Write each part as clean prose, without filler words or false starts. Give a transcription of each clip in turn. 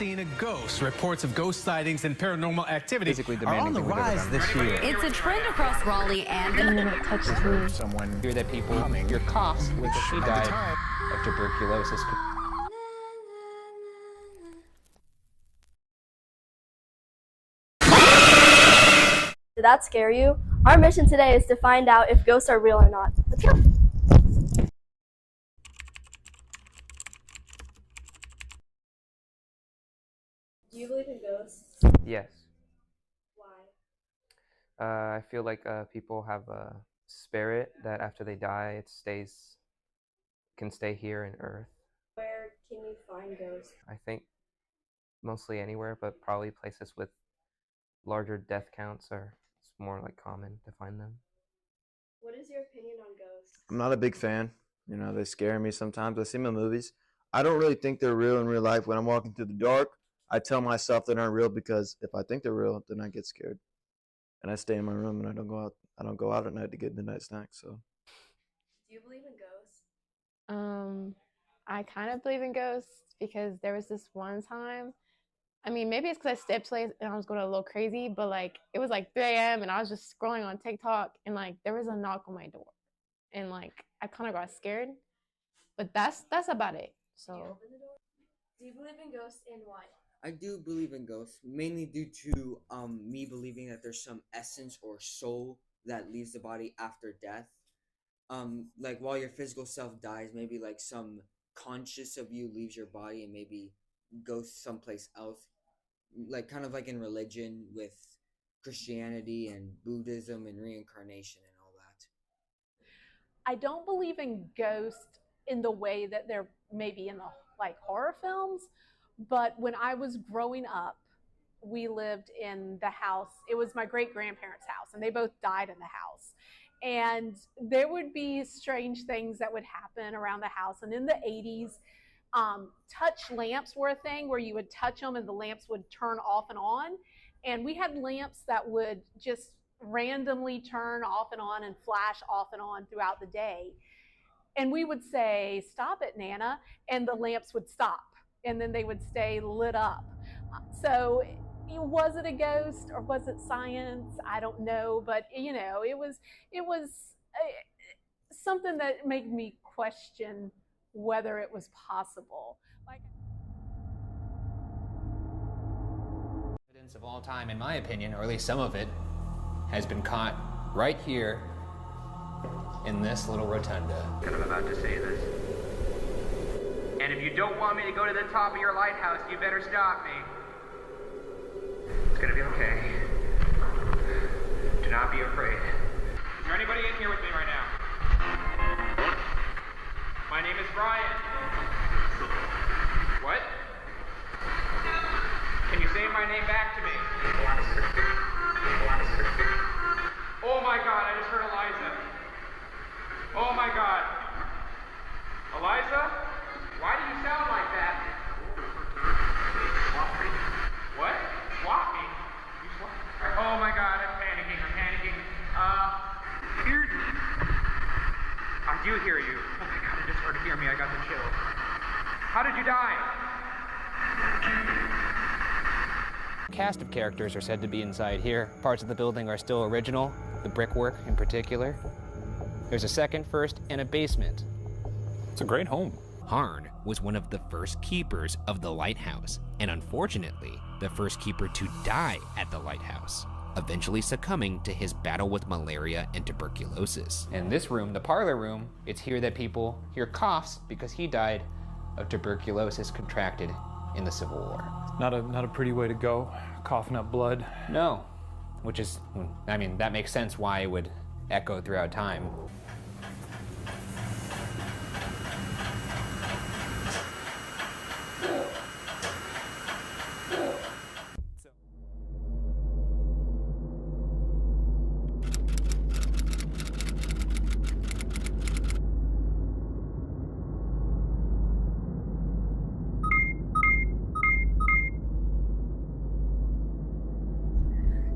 seen a ghost. Reports of ghost sightings and paranormal activity are on the rise this year. It's a trend across Raleigh and it touched me. Someone hear that people hear coughs with she died of tuberculosis. Did that scare you? Our mission today is to find out if ghosts are real or not. Let's go. Do you believe in ghosts? Yes. Why? I feel like people have a spirit that after they die, can stay here in Earth. Where can you find ghosts? I think mostly anywhere, but probably places with larger death counts it's more like common to find them. What is your opinion on ghosts? I'm not a big fan. You know, they scare me sometimes. I see them in movies. I don't really think they're real in real life. When I'm walking through the dark, I tell myself they're not real because if I think they're real, then I get scared. And I stay in my room and I don't go out. I don't go out at night to get midnight snacks. So. Do you believe in ghosts? I kind of believe in ghosts because there was this one time. I mean, maybe it's because I stayed up late and I was going a little crazy, but like it was like 3 a.m. and I was just scrolling on TikTok and like there was a knock on my door, and like I kind of got scared, but that's about it. So. Do you open the door? Do you believe in ghosts and why? I do believe in ghosts, mainly due to me believing that there's some essence or soul that leaves the body after death. Like while your physical self dies, maybe like some conscious of you leaves your body and maybe goes someplace else. Like kind of like in religion with Christianity and Buddhism and reincarnation and all that. I don't believe in ghosts in the way that they're maybe in the like horror films, but when I was growing up, we lived in the house. It was my great-grandparents' house, and they both died in the house. And there would be strange things that would happen around the house. And in the 80s, touch lamps were a thing where you would touch them and the lamps would turn off and on. And we had lamps that would just randomly turn off and on and flash off and on throughout the day. And we would say, "Stop it, Nana," and the lamps would stop. And then they would stay lit up. So was it a ghost or was it science? I don't know, but you know, it was something that made me question whether it was possible. Like, evidence of all time, in my opinion, or at least some of it, has been caught right here in this little rotunda. I'm about to say this. And if you don't want me to go to the top of your lighthouse, you better stop me. It's gonna be okay. Do not be afraid. Is there anybody in here with me right now? My name is Brian. What? Can you say my name back to me? Oh my God, I just heard Eliza. Oh my God. Eliza? Why do you sound like that? What? Walking? Oh my God, I'm panicking. I do hear you. Oh my God, it just started to hear me. I got the chills. How did you die? A cast of characters are said to be inside here. Parts of the building are still original, the brickwork in particular. There's a second, first, and a basement. It's a great home. Harn was one of the first keepers of the lighthouse, and unfortunately, the first keeper to die at the lighthouse, eventually succumbing to his battle with malaria and tuberculosis. In this room, the parlor room, it's here that people hear coughs because he died of tuberculosis contracted in the Civil War. Not a pretty way to go, coughing up blood. No, which is, I mean, that makes sense why it would echo throughout time.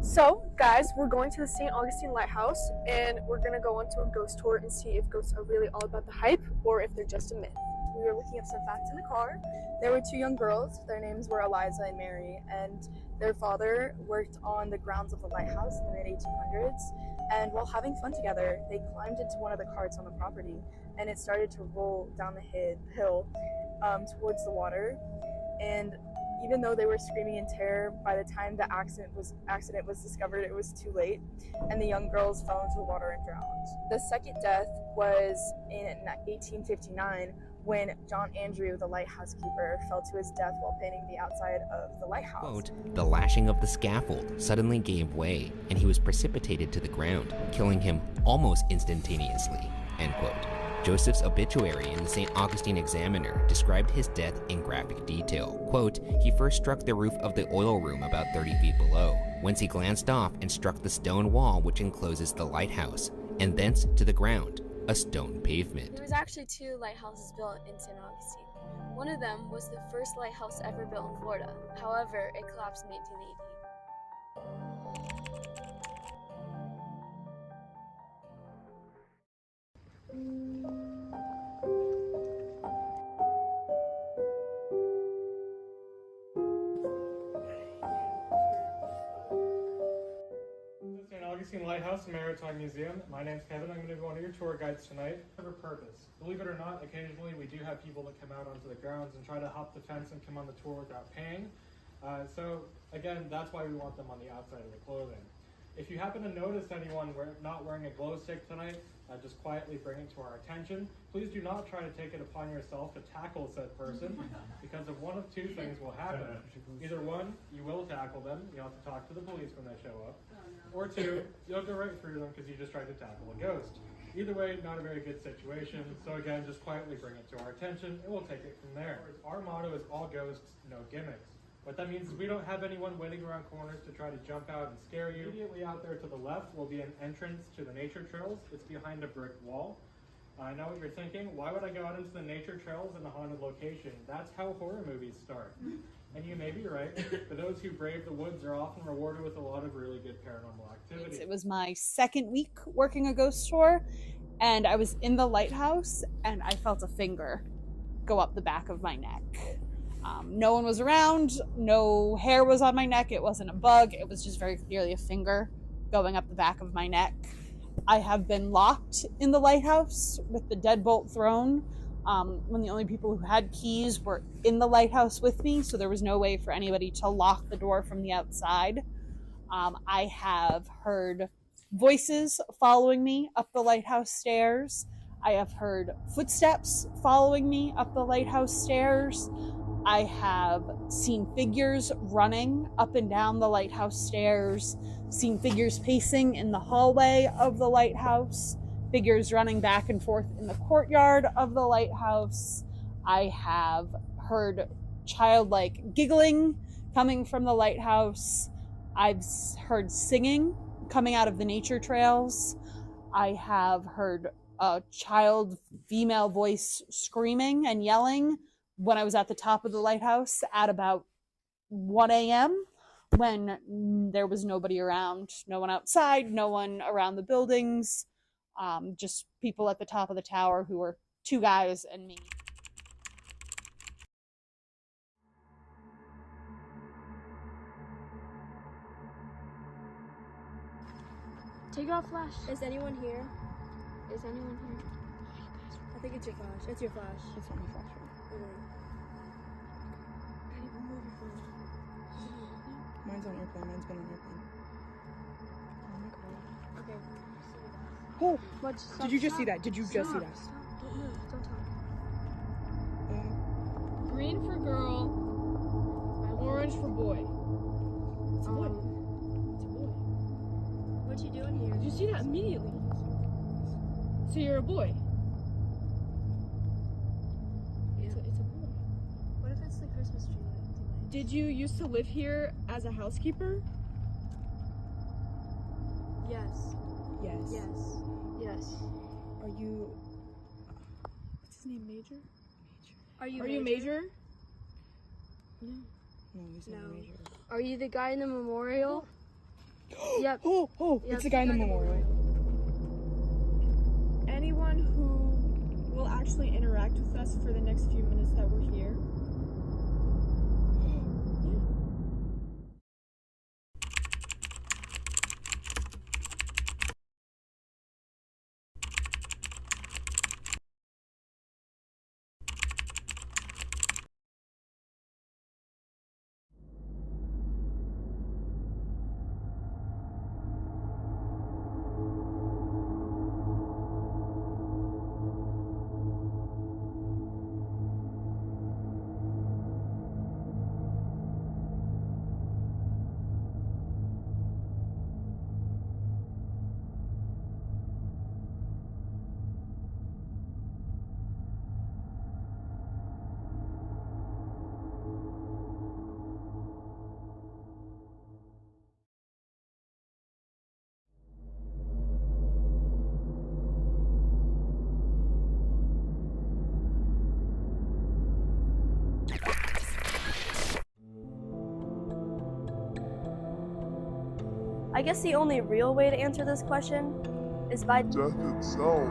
So, guys, we're going to the St. Augustine Lighthouse, and we're going to go on to a ghost tour and see if ghosts are really all about the hype or if they're just a myth. we were looking up some facts in the car. There were two young girls. Their names were Eliza and Mary, and their father worked on the grounds of the lighthouse in the mid-1800s. And while having fun together, they climbed into one of the carts on the property, and it started to roll down the hill towards the water. And even though they were screaming in terror, by the time the accident was discovered, it was too late, and the young girls fell into the water and drowned. The second death was in 1859 when John Andrew, the lighthouse keeper, fell to his death while painting the outside of the lighthouse. Quote, the lashing of the scaffold suddenly gave way, and he was precipitated to the ground, killing him almost instantaneously, end quote. Joseph's obituary in the St. Augustine Examiner described his death in graphic detail. Quote, he first struck the roof of the oil room about 30 feet below, whence he glanced off and struck the stone wall which encloses the lighthouse, and thence to the ground, a stone pavement. There was actually two lighthouses built in St. Augustine. One of them was the first lighthouse ever built in Florida. However, it collapsed in 1880. St. Augustine Lighthouse and Maritime Museum. My name's Kevin. I'm going to be one of your tour guides tonight. For a purpose. Believe it or not, occasionally we do have people that come out onto the grounds and try to hop the fence and come on the tour without paying. So again, that's why we want them on the outside of the clothing. If you happen to notice anyone not wearing a glow stick tonight, just quietly bring it to our attention. Please do not try to take it upon yourself to tackle said person, because of one of two things will happen. Either one, you will tackle them, you have to talk to the police when they show up, or two, you'll go right through them because you just tried to tackle a ghost. Either way, not a very good situation, so again, just quietly bring it to our attention, and we'll take it from there. Our motto is all ghosts, no gimmicks. What that means is we don't have anyone waiting around corners to try to jump out and scare you. Immediately out there to the left will be an entrance to the nature trails. It's behind a brick wall. I know what you're thinking. Why would I go out into the nature trails in a haunted location? That's how horror movies start. And you may be right, but those who brave the woods are often rewarded with a lot of really good paranormal activity. It was my second week working a ghost tour, and I was in the lighthouse, and I felt a finger go up the back of my neck. No one was around, no hair was on my neck, it wasn't a bug, it was just very clearly a finger going up the back of my neck. I have been locked in the lighthouse with the deadbolt thrown when the only people who had keys were in the lighthouse with me, so there was no way for anybody to lock the door from the outside. I have heard voices following me up the lighthouse stairs. I have heard footsteps following me up the lighthouse stairs. I have seen figures running up and down the lighthouse stairs, seen figures pacing in the hallway of the lighthouse, figures running back and forth in the courtyard of the lighthouse. I have heard childlike giggling coming from the lighthouse. I've heard singing coming out of the nature trails. I have heard a child female voice screaming and yelling when I was at the top of the lighthouse at about 1 a.m. when there was nobody around, no one outside, no one around the buildings, just people at the top of the tower who were two guys and me. Take off flash. Is anyone here? Is anyone here? I think it's your flash. It's your flash. It's not my flash. Mine's on airplane. Mine's been on airplane. Okay. Oh! What? Did you just see that? Did you just see that? Don't move. Don't talk. Green for girl, orange for boy. It's a boy. It's a boy. What you doing here? Did you see that immediately? So you're a boy. Yeah. It's a boy. What if it's the Christmas tree light? Did you used to live here as a housekeeper? Yes. Yes. Yes. Yes. Are you... What's his name? Major? Are you Major? No. No, he's not Major. Are you the guy in the memorial? Yep. Oh, Yep, it's the guy in the memorial. Anyone who will actually interact with us for the next few minutes that we're here. I guess the only real way to answer this question is by death itself.